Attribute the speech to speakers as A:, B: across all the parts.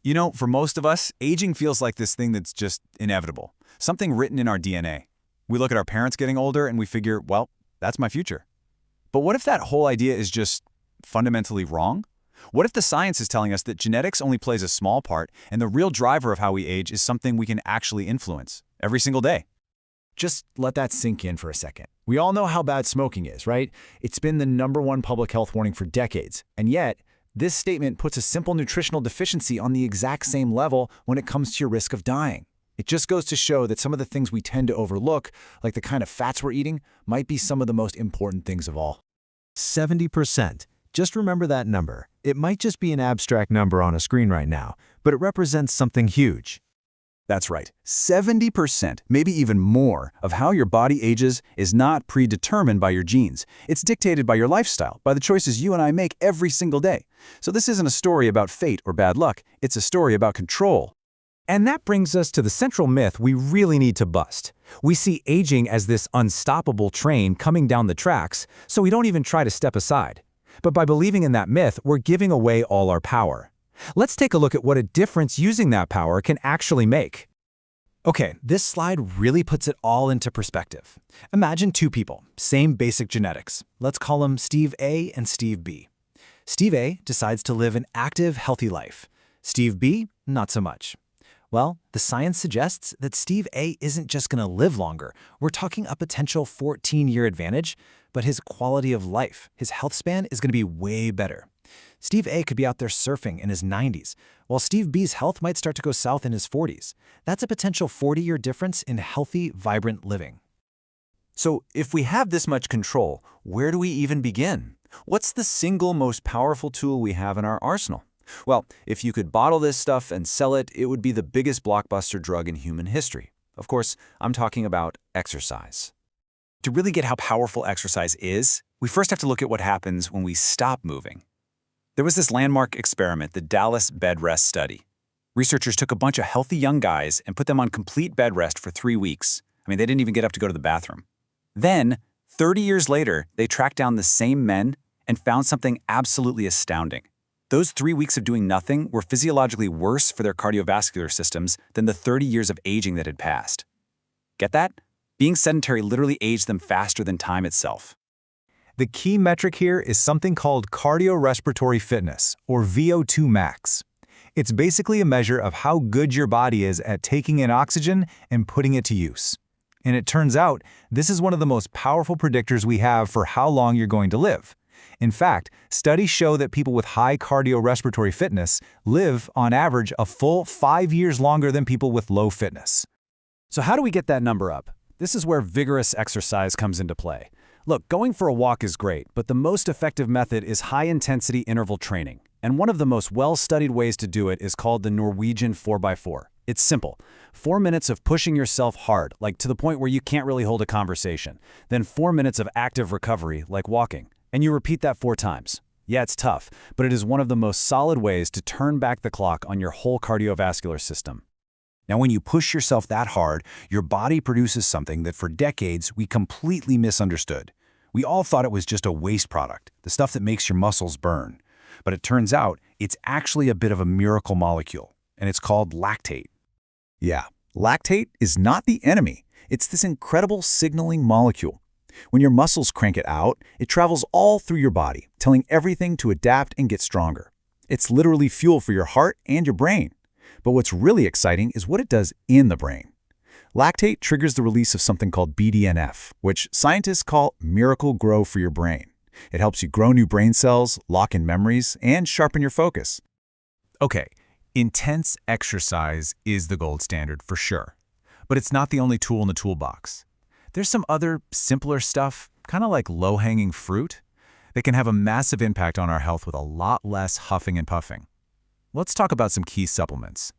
A: You know, for most of us, aging feels like this thing that's just inevitable, something written in our DNA. We look at our parents getting older and we figure, well, that's my future. But what if that whole idea is just fundamentally wrong? What if the science is telling us that genetics only plays a small part and the real driver of how we age is something we can actually influence every single day?
B: Just let that sink in for a second. We all know how bad smoking is, right? It's been the #1 public health warning for decades. And yet, this statement puts a simple nutritional deficiency on the exact same level when it comes to your risk of dying. It just goes to show that some of the things we tend to overlook, like the kind of fats we're eating, might be some of the most important things of all.
C: 70%. Just remember that number. It might just be an abstract number on a screen right now, but it represents something huge.
A: That's right. 70%, maybe even more, of how your body ages is not predetermined by your genes. It's dictated by your lifestyle, by the choices you and I make every single day. So this isn't a story about fate or bad luck. It's a story about control.
D: And that brings us to the central myth we really need to bust. We see aging as this unstoppable train coming down the tracks, so we don't even try to step aside. But by believing in that myth, we're giving away all our power. Let's take a look at what a difference using that power can actually make. Okay, this slide really puts it all into perspective. Imagine two people, same basic genetics. Let's call them Steve A and Steve B. Steve A decides to live an active, healthy life. Steve B, not so much. Well, the science suggests that Steve A isn't just going to live longer. We're talking a potential 14-year advantage, but his quality of life, his health span, is going to be way better. Steve A could be out there surfing in his 90s, while Steve B's health might start to go south in his 40s. That's a potential 40-year difference in healthy, vibrant living.
A: So if we have this much control, where do we even begin? What's the single most powerful tool we have in our arsenal? Well, if you could bottle this stuff and sell it, it would be the biggest blockbuster drug in human history. Of course, I'm talking about exercise. To really get how powerful exercise is, we first have to look at what happens when we stop moving. There was this landmark experiment, the Dallas bed rest study. Researchers took a bunch of healthy young guys and put them on complete bed rest for 3 weeks. They didn't even get up to go to the bathroom. Then, 30 years later, they tracked down the same men and found something absolutely astounding. Those 3 weeks of doing nothing were physiologically worse for their cardiovascular systems than the 30 years of aging that had passed. Get that? Being sedentary literally aged them faster than time itself.
D: The key metric here is something called cardiorespiratory fitness, or VO2 max. It's basically a measure of how good your body is at taking in oxygen and putting it to use. And it turns out, this is one of the most powerful predictors we have for how long you're going to live. In fact, studies show that people with high cardiorespiratory fitness live, on average, a full 5 years longer than people with low fitness.
B: So how do we get that number up? This is where vigorous exercise comes into play. Look, going for a walk is great, but the most effective method is high-intensity interval training. And one of the most well-studied ways to do it is called the Norwegian 4x4. It's simple. 4 minutes of pushing yourself hard, like to the point where you can't really hold a conversation. Then 4 minutes of active recovery, like walking. And you repeat that 4 times. Yeah, it's tough, but it is one of the most solid ways to turn back the clock on your whole cardiovascular system.
A: Now, when you push yourself that hard, your body produces something that for decades we completely misunderstood. We all thought it was just a waste product, the stuff that makes your muscles burn. But it turns out it's actually a bit of a miracle molecule, and it's called lactate. Yeah, lactate is not the enemy. It's this incredible signaling molecule. When your muscles crank it out, it travels all through your body, telling everything to adapt and get stronger. It's literally fuel for your heart and your brain. But what's really exciting is what it does in the brain. Lactate triggers the release of something called BDNF, which scientists call miracle grow for your brain. It helps you grow new brain cells, lock in memories, and sharpen your focus.
D: Okay, intense exercise is the gold standard for sure. But it's not the only tool in the toolbox. There's some other simpler stuff, kind of like low-hanging fruit, that can have a massive impact on our health with a lot less huffing and puffing. Let's talk about some key supplements.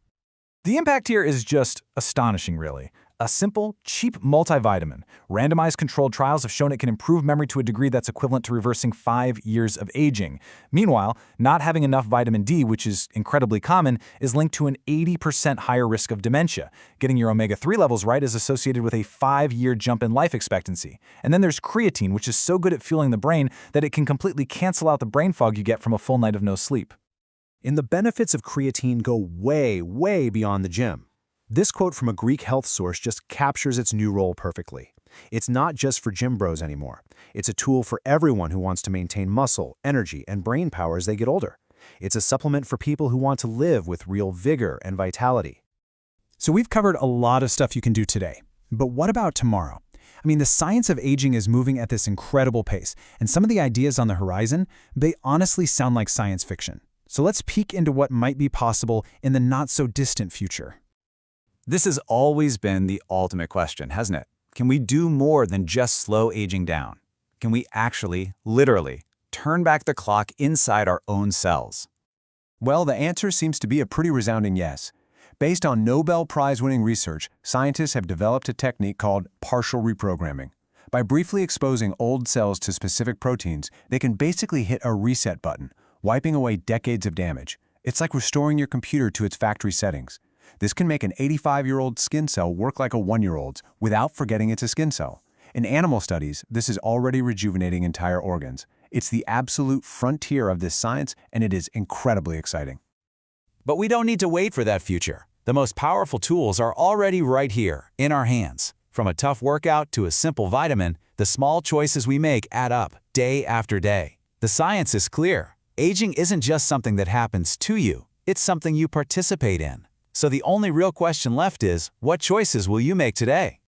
B: The impact here is just astonishing, really. A simple, cheap multivitamin. Randomized controlled trials have shown it can improve memory to a degree that's equivalent to reversing 5 years of aging. Meanwhile, not having enough vitamin D, which is incredibly common, is linked to an 80% higher risk of dementia. Getting your omega-3 levels right is associated with a 5-year jump in life expectancy. And then there's creatine, which is so good at fueling the brain that it can completely cancel out the brain fog you get from a full night of no sleep.
C: And the benefits of creatine go way, way beyond the gym. This quote from a Greek health source just captures its new role perfectly. It's not just for gym bros anymore. It's a tool for everyone who wants to maintain muscle, energy, and brain power as they get older. It's a supplement for people who want to live with real vigor and vitality.
B: So we've covered a lot of stuff you can do today. But what about tomorrow? I mean, the science of aging is moving at this incredible pace, and some of the ideas on the horizon, they honestly sound like science fiction. So let's peek into what might be possible in the not-so-distant future.
A: This has always been the ultimate question, hasn't it? Can we do more than just slow aging down? Can we actually, literally, turn back the clock inside our own cells?
E: Well, the answer seems to be a pretty resounding yes. Based on Nobel Prize-winning research, scientists have developed a technique called partial reprogramming. By briefly exposing old cells to specific proteins, they can basically hit a reset button, wiping away decades of damage. It's like restoring your computer to its factory settings. This can make an 85-year-old skin cell work like a 1-year-old's without forgetting it's a skin cell. In animal studies, this is already rejuvenating entire organs. It's the absolute frontier of this science, and it is incredibly exciting.
A: But we don't need to wait for that future. The most powerful tools are already right here, in our hands. From a tough workout to a simple vitamin, the small choices we make add up, day after day. The science is clear. Aging isn't just something that happens to you, it's something you participate in. So the only real question left is, what choices will you make today?